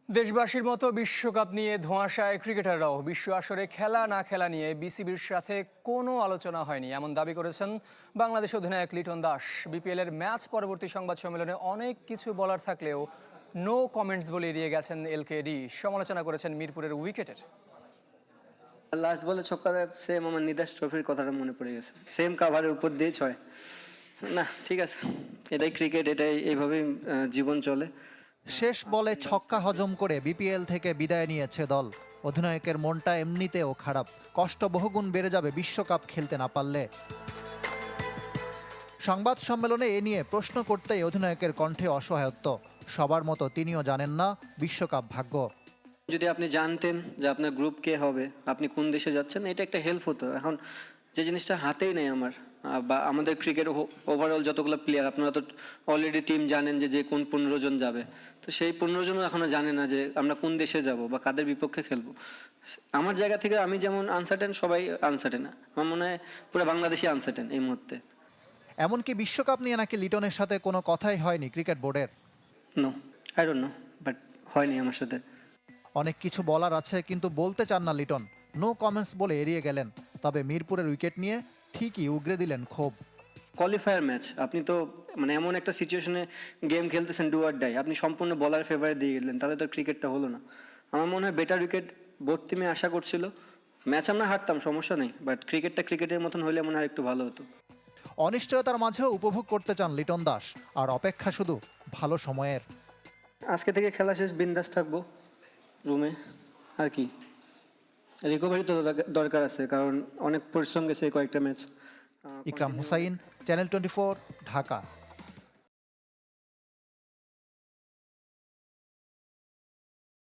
দেশবাসীর মতো বিশ্বকাপ নিয়ে ধোঁয়াশায় ক্রিকেটাররাও। বিশ্ব আসরে খেলা না খেলা নিয়ে বিসিবির সাথে কোনো আলোচনা হয়নি এমন দাবি করেছেন বাংলাদেশ অধিনায়ক লিটন দাস। বিপিএলের ম্যাচ পরবর্তী সংবাদ সম্মেলনে অনেক কিছু বলার থাকলেও নো কমেন্টস বলে এড়িয়ে গেছেন এলকেডি। সমালোচনা করেছেন মিরপুরের উইকেটের। লাস্ট বলে ছক্কা সেম আমার নিদাস ট্রফির কথাটা মনে পড়ে গেছে, সেম কাভারের উপর দিয়ে ছয়। না ঠিক আছে, এটাই ক্রিকেট, এটাই এইভাবেই জীবন চলে। শেষ বলে ছক্কা হজম করে বিপিএল থেকে বিদায় নিয়েছে দল। অধিনায়কের মনটা এমনিতেও খারাপ, কষ্ট বহুগুণ বেড়ে যাবে বিশ্বকাপ খেলতে না পারলে। সংবাদ সম্মেলনে এ নিয়ে প্রশ্ন করতেই অধিনায়কের কণ্ঠে অসহায়ত্ব। সবার মতো তিনিও জানেন না বিশ্বকাপ ভাগ্য। যদি আপনি জানতেন যে আপনার গ্রুপ কে হবে, আপনি কোন দেশে যাচ্ছেন, এটা একটা হেল্প হতো। এখন যে জিনিসটা হাতেই নেই আমার, বা আমাদের ক্রিকেট ওভারঅল যতগুলো প্লেয়ার, আপনারা তো অলরেডি টিম জানেন যে কোন 15 জন যাবে, তো সেই 15 জনও এখনো জানে না যে আমরা কোন দেশে যাব বা কাদের বিপক্ষে খেলবো। আমার জায়গা থেকে আমি যেমন আনসার্টেন, সবাই আনসার্টেন। আমার মনে হয় পুরো বাংলাদেশই আনসার্টেন এই মুহূর্তে। এমনকি বিশ্বকাপ নিয়ে নাকি লিটনের সাথে কোনো কথাই হয়নি ক্রিকেট বোর্ডের। No, I don't know, but হয়নি আমার সাথে। অনেক কিছু বলার আছে কিন্তু বলতে চান না লিটন, নো কমেন্টস বলে এড়িয়ে গেলেন। তবে মিরপুরের উইকেট নিয়ে ঠিকই উগরে দিলেন ক্ষোভ। কোয়ালিফায়ার ম্যাচ, আপনি তো মানে এমন একটা সিচুয়েশনে গেম খেলতেছেন, ডু আর ডাই, আপনি সম্পূর্ণ বলার ফেভারে দিয়ে গেলেন, তাহলে তো ক্রিকেটটা হলো না। আমার মনে হয় বেটার উইকেট বোর্ড টিমে আশা করছিল। ম্যাচ আমরা হারতাম, সমস্যা নেই, বাট ক্রিকেটটা ক্রিকেটের মতন হলে মনে হয় একটু ভালো হতো। অনিশ্চয়তার মাঝেও উপভোগ করতে চান লিটন দাস, আর অপেক্ষা শুধু ভালো সময়ের। আজকে থেকে খেলা শেষ, বিন্দাস থাকবো রুমে, আর কি রিকভারি তো দরকার আছে, কারণ অনেক পরিশ্রম গেছে কয়েকটা ম্যাচ। ইকরাম হুসাইন, চ্যানেল 24, ঢাকা।